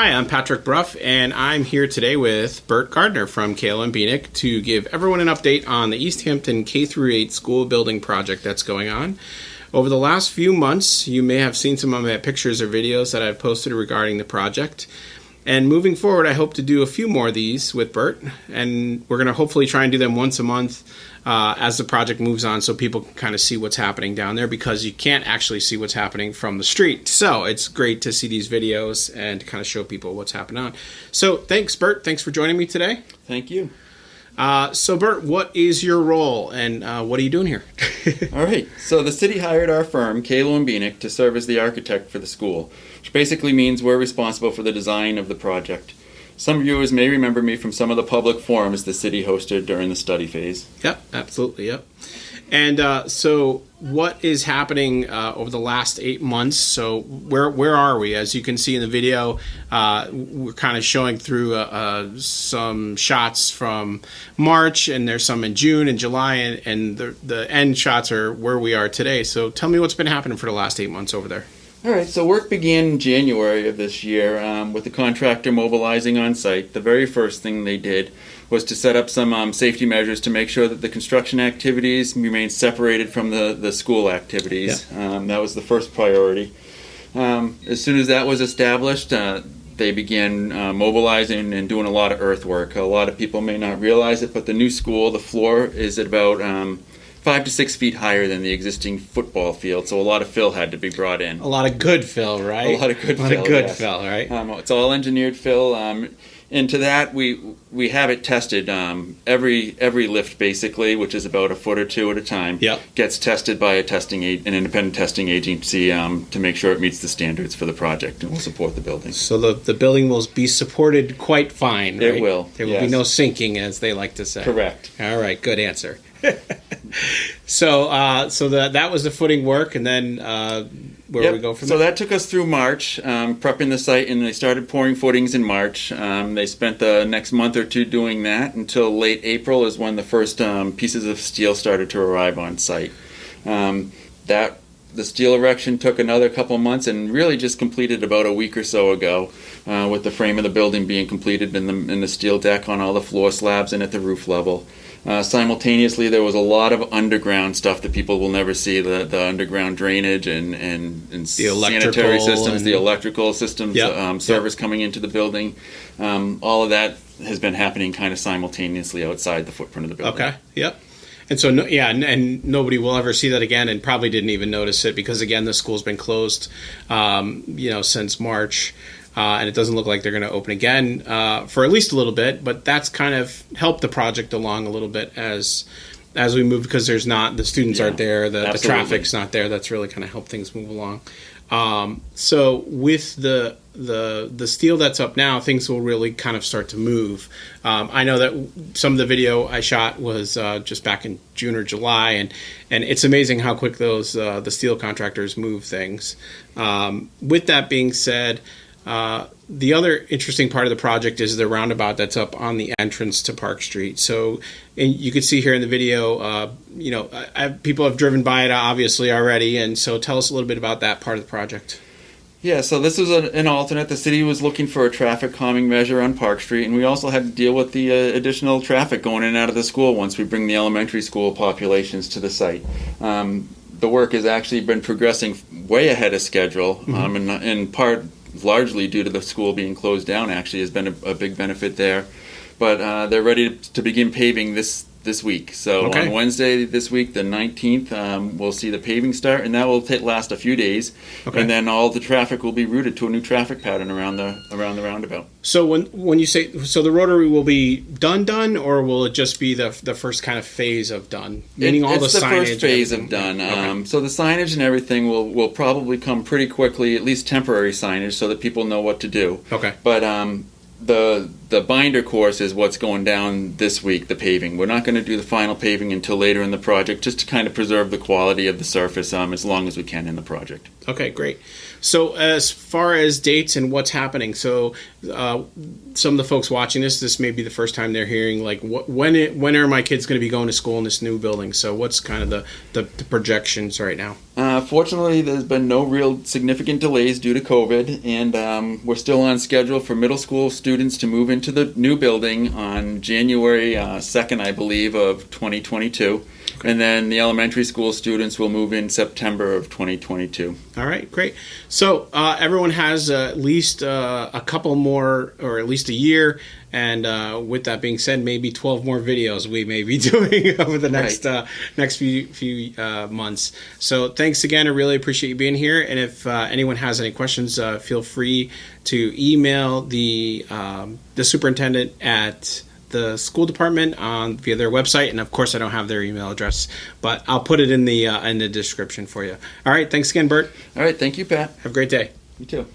Hi, I'm Patrick Bruff, and I'm here today with Bert Gardner from K-8 to give everyone an update on the Easthampton K-8 school building project that's going on. Over the last few months, you may have seen some of my pictures or videos that I've posted regarding the project. And moving forward, I hope to do a few more of these with Bert, and we're going to hopefully try and do them once a month as the project moves on so people can kind of see what's happening down there, because you can't actually see what's happening from the street. So it's great to see these videos and kind of show people what's happening on. So thanks, Bert. Thanks for joining me today. Thank you. So Bert, what is your role and what are you doing here? All right. So the city hired our firm, K-8, to serve as the architect for the school, which basically means we're responsible for the design of the project. Some viewers may remember me from some of the public forums the city hosted during the study phase. Yep, absolutely, yep. And so what is happening over the last 8 months? So where are we? As you can see in the video, we're kind of showing through some shots from March, and there's some in June and July, and the end shots are where we are today. So tell me what's been happening for the last 8 months over there. All right, so work began in January of this year with the contractor mobilizing on site. The very first thing they did was to set up some safety measures to make sure that the construction activities remained separated from the school activities. Yeah. That was the first priority. As soon as that was established, they began mobilizing and doing a lot of earthwork. A lot of people may not realize it, but the new school, the floor is at about 5 to 6 feet higher than the existing football field, so a lot of fill had to be brought in. A lot of good fill, right? A lot of good fill, right? It's all engineered fill. Into that, we have it tested. Every lift, basically, which is about a foot or two at a time, yep, gets tested by an independent testing agency to make sure it meets the standards for the project and will support the building. So the building will be supported quite fine, right? It will. There will be no sinking, as they like to say. Correct. All right, good answer. So that was the footing work, and then where we go from there? So that took us through March, prepping the site, and they started pouring footings in March. They spent the next month or two doing that until late April is when the first pieces of steel started to arrive on site. The steel erection took another couple months and really just completed about a week or so ago, with the frame of the building being completed and the steel deck on all the floor slabs and at the roof level. Simultaneously, there was a lot of underground stuff that people will never see, the underground drainage and sanitary systems, the electrical systems, yep, servers coming into the building. All of that has been happening kind of simultaneously outside the footprint of the building. Okay, yep. And so, and nobody will ever see that again, and probably didn't even notice it because, again, the school's been closed, since March. And it doesn't look like they're going to open again for at least a little bit, but that's kind of helped the project along a little bit as we move, because the students aren't there, the traffic's not there. That's really kind of helped things move along. So with the steel that's up now, things will really kind of start to move. I know that some of the video I shot was just back in June or July, and it's amazing how quick the steel contractors move things. With that being said, the other interesting part of the project is the roundabout that's up on the entrance to Park Street. So, and you can see here in the video, people have driven by it obviously already, and so tell us a little bit about that part of the project. Yeah, so this was an alternate. The city was looking for a traffic calming measure on Park Street, and we also had to deal with the additional traffic going in and out of the school once we bring the elementary school populations to the site. The work has actually been progressing way ahead of schedule, mm-hmm. In part largely due to the school being closed down. Actually has been a big benefit there, but they're ready to begin paving this week. So on Wednesday this week, the 19th, we'll see the paving start, and that will last a few days, and then all the traffic will be routed to a new traffic pattern around the roundabout. So when you say, so the rotary will be done, or will it just be the first kind of phase of done? Meaning it's the first phase of done. So the signage and everything will probably come pretty quickly, at least temporary signage, so that people know what to do. Okay. But the binder course is what's going down this week, the paving. We're not going to do the final paving until later in the project, just to kind of preserve the quality of the surface as long as we can in the project. Okay, great. So as far as dates and what's happening, so some of the folks watching this may be the first time they're hearing, like, when are my kids going to be going to school in this new building? So what's kind of the projections right now? Fortunately, there's been no real significant delays due to COVID, and we're still on schedule for middle school students to move into the new building on January 2nd, I believe, of 2022. Okay. And then the elementary school students will move in September of 2022. All right, great. So everyone has at least a couple more, or at least a year. And with that being said, maybe 12 more videos we may be doing over the next few months. So thanks again. I really appreciate you being here. And if anyone has any questions, feel free to email the superintendent at the school department via their website. And of course, I don't have their email address, but I'll put it in the description for you. All right. Thanks again, Bert. All right. Thank you, Pat. Have a great day. You too.